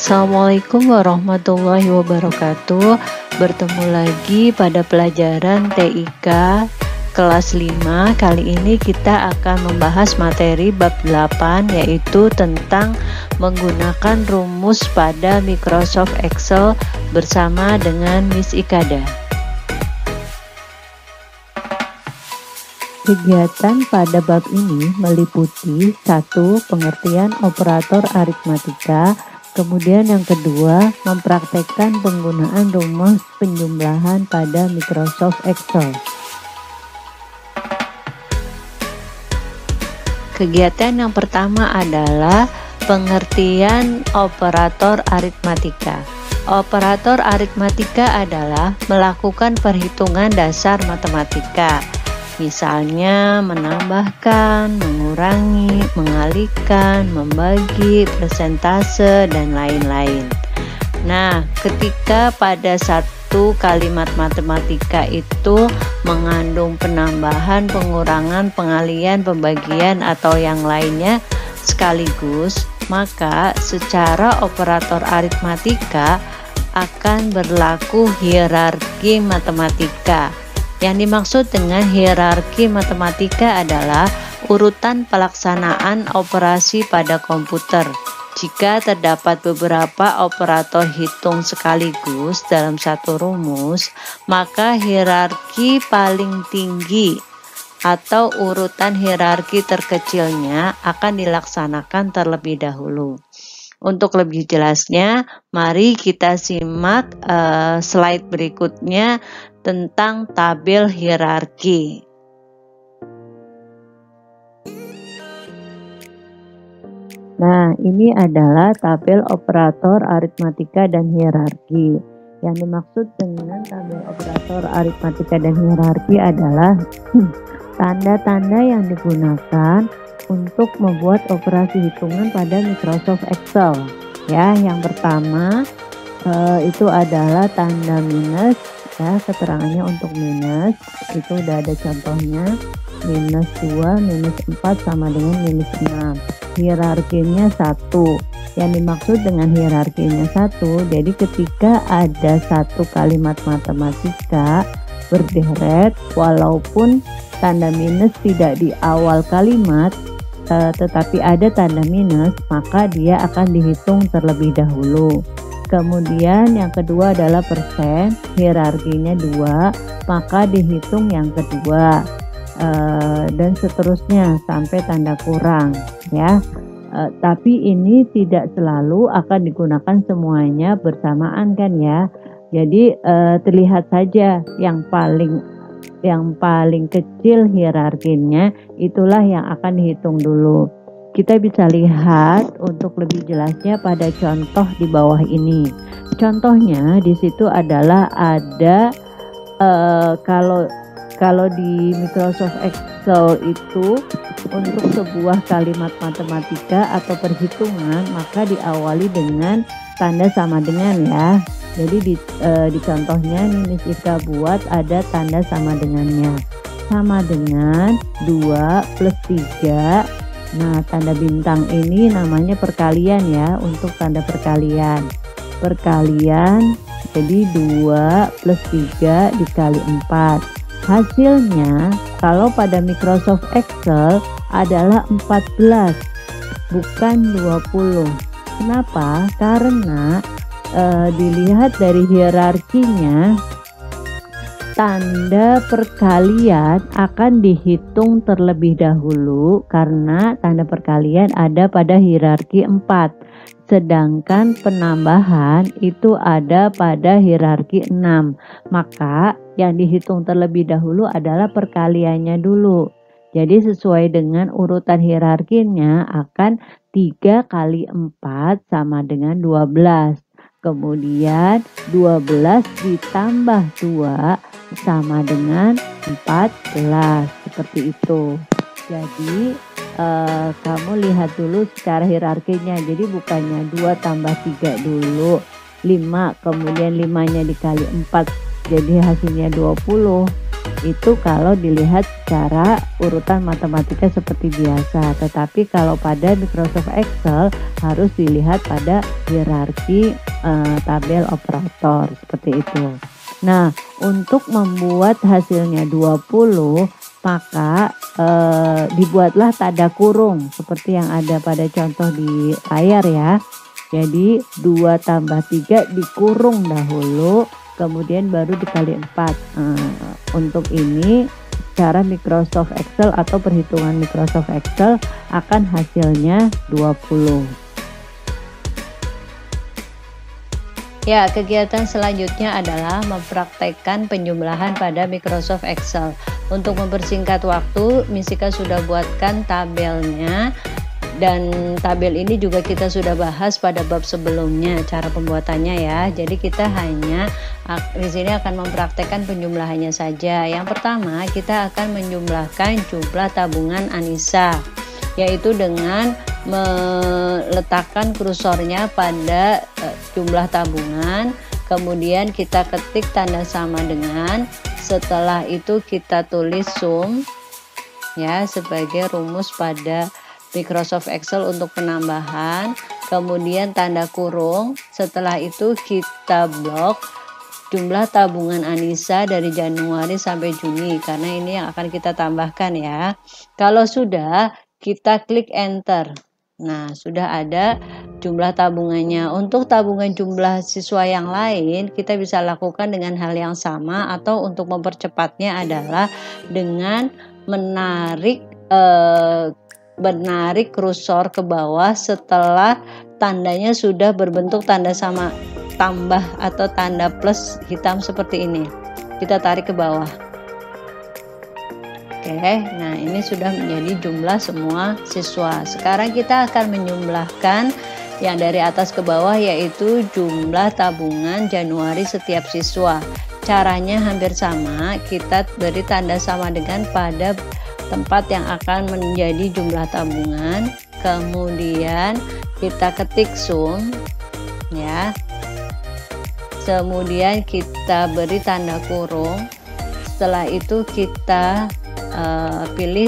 Assalamualaikum warahmatullahi wabarakatuh. Bertemu lagi pada pelajaran TIK kelas 5. Kali ini kita akan membahas materi bab 8, yaitu tentang menggunakan rumus pada Microsoft Excel bersama dengan Miss Ikada. Kegiatan pada bab ini meliputi 1. Pengertian operator aritmatika. Kemudian yang kedua, mempraktekkan penggunaan rumus penjumlahan pada Microsoft Excel. Kegiatan yang pertama adalah pengertian operator aritmatika. Operator aritmatika adalah melakukan perhitungan dasar matematika. Misalnya menambahkan, mengurangi, mengalihkan, membagi, persentase, dan lain-lain. Nah, ketika pada satu kalimat matematika itu mengandung penambahan, pengurangan, pengalihan, pembagian, atau yang lainnya sekaligus, maka secara operator aritmatika akan berlaku hierarki matematika. Yang dimaksud dengan hierarki matematika adalah urutan pelaksanaan operasi pada komputer. Jika terdapat beberapa operator hitung sekaligus dalam satu rumus, maka hierarki paling tinggi atau urutan hierarki terkecilnya akan dilaksanakan terlebih dahulu. Untuk lebih jelasnya, mari kita simak slide berikutnya tentang tabel hierarki. Nah, ini adalah tabel operator aritmatika dan hierarki. Yang dimaksud dengan tabel operator aritmatika dan hierarki adalah tanda-tanda yang digunakan untuk membuat operasi hitungan pada Microsoft Excel. Ya, yang pertama itu adalah tanda minus. Ya, keterangannya untuk minus itu udah ada contohnya, minus 2 minus 4 sama dengan minus 6. Hierarkinya 1. Yang dimaksud dengan hierarkinya 1, jadi ketika ada satu kalimat matematika berderet, walaupun tanda minus tidak di awal kalimat tetapi ada tanda minus, maka dia akan dihitung terlebih dahulu. Kemudian yang kedua adalah persen, hierarkinya 2, maka dihitung yang kedua, dan seterusnya sampai tanda kurang, ya. Tapi ini tidak selalu akan digunakan semuanya bersamaan kan ya. Jadi terlihat saja yang paling kecil hierarkinya itulah yang akan dihitung dulu. Kita bisa lihat untuk lebih jelasnya pada contoh di bawah ini. Contohnya di situ adalah ada kalau di Microsoft Excel itu untuk sebuah kalimat matematika atau perhitungan maka diawali dengan tanda sama dengan ya. Jadi di contohnya nih Miss Ika buat ada tanda sama dengannya. Sama dengan 2 plus 3. Nah, tanda bintang ini namanya perkalian ya, untuk tanda perkalian. Perkalian, jadi 2 plus 3 dikali 4. Hasilnya, kalau pada Microsoft Excel adalah 14, bukan 20. Kenapa? Karena dilihat dari hierarkinya, tanda perkalian akan dihitung terlebih dahulu karena tanda perkalian ada pada hierarki 4. Sedangkan penambahan itu ada pada hierarki 6. Maka yang dihitung terlebih dahulu adalah perkaliannya dulu. Jadi sesuai dengan urutan hierarkinya akan 3 kali 4 sama dengan 12. Kemudian 12 ditambah 2 sama dengan 14, seperti itu. Jadi kamu lihat dulu secara hierarkinya. Jadi bukannya 2 tambah 3 dulu 5, kemudian 5-nya dikali 4 jadi hasilnya 20. Itu kalau dilihat secara urutan matematika seperti biasa, tetapi kalau pada Microsoft Excel harus dilihat pada hierarki tabel operator seperti itu. Nah, untuk membuat hasilnya 20, maka dibuatlah tanda kurung seperti yang ada pada contoh di layar ya. Jadi 2 tambah 3 dikurung dahulu, kemudian baru dikali 4. Untuk ini cara Microsoft Excel atau perhitungan Microsoft Excel akan hasilnya 20. Ya, kegiatan selanjutnya adalah mempraktekkan penjumlahan pada Microsoft Excel. Untuk mempersingkat waktu, Misika sudah buatkan tabelnya. Dan tabel ini juga kita sudah bahas pada bab sebelumnya cara pembuatannya ya. Jadi kita hanya di sini akan mempraktekkan penjumlahannya saja. Yang pertama, kita akan menjumlahkan jumlah tabungan Anissa, yaitu dengan meletakkan kursornya pada jumlah tabungan, kemudian kita ketik tanda sama dengan, setelah itu kita tulis sum ya sebagai rumus pada Microsoft Excel untuk penambahan, kemudian tanda kurung, setelah itu kita blok jumlah tabungan Anissa dari Januari sampai Juni, karena ini yang akan kita tambahkan ya. Kalau sudah, kita klik enter. Nah, sudah ada jumlah tabungannya. Untuk tabungan jumlah siswa yang lain, kita bisa lakukan dengan hal yang sama, atau untuk mempercepatnya adalah dengan menarik kursor ke bawah setelah tandanya sudah berbentuk tanda sama tambah atau tanda plus hitam seperti ini. Kita tarik ke bawah. Oke, nah ini sudah menjadi jumlah semua siswa. Sekarang kita akan menjumlahkan yang dari atas ke bawah, yaitu jumlah tabungan Januari setiap siswa. Caranya hampir sama, kita beri tanda sama dengan pada tempat yang akan menjadi jumlah tabungan, kemudian kita ketik sum ya, kemudian kita beri tanda kurung, setelah itu kita pilih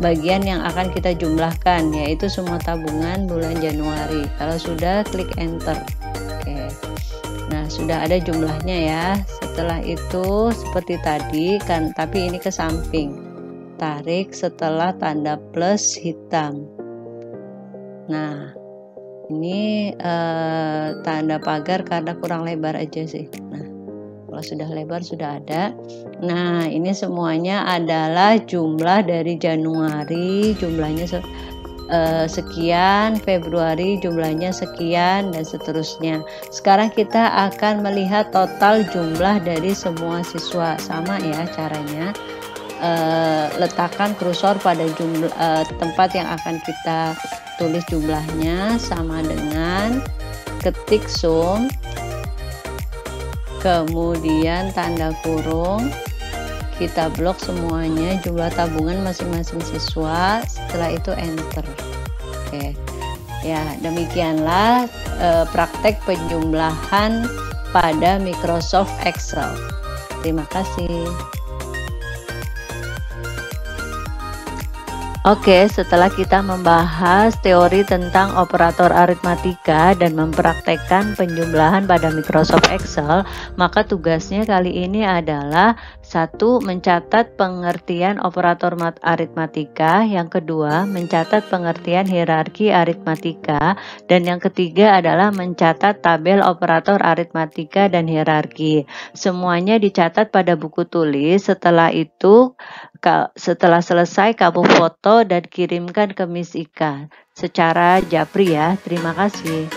bagian yang akan kita jumlahkan, yaitu semua tabungan bulan Januari. Kalau sudah, klik enter. Oke, nah sudah ada jumlahnya ya. Setelah itu seperti tadi kan, tapi ini ke samping, tarik setelah tanda plus hitam. Nah ini tanda pagar karena kurang lebar aja sih. Nah kalau sudah lebar sudah ada. Nah ini semuanya adalah jumlah dari Januari, jumlahnya sekian, Februari jumlahnya sekian, dan seterusnya. Sekarang kita akan melihat total jumlah dari semua siswa. Sama ya caranya, letakkan kursor pada jumlah tempat yang akan kita tulis jumlahnya, sama dengan ketik sum, kemudian tanda kurung, kita blok semuanya jumlah tabungan masing-masing siswa, setelah itu enter. Oke ya, demikianlah praktek penjumlahan pada Microsoft Excel. Terima kasih. Oke, setelah kita membahas teori tentang operator aritmatika dan mempraktekkan penjumlahan pada Microsoft Excel, maka tugasnya kali ini adalah 1. Mencatat pengertian operator aritmatika, yang kedua mencatat pengertian hierarki aritmatika, dan yang ketiga adalah mencatat tabel operator aritmatika dan hierarki. Semuanya dicatat pada buku tulis. Setelah itu, setelah selesai kamu foto dan kirimkan ke Miss Ika secara japri ya. Terima kasih.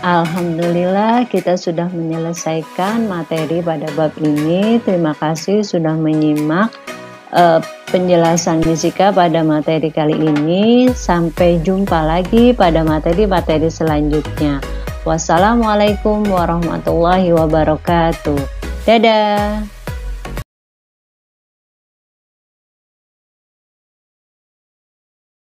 Alhamdulillah kita sudah menyelesaikan materi pada bab ini. Terima kasih sudah menyimak penjelasan Miss Ika pada materi kali ini. Sampai jumpa lagi pada materi-materi selanjutnya. Wassalamualaikum warahmatullahi wabarakatuh. Dadah.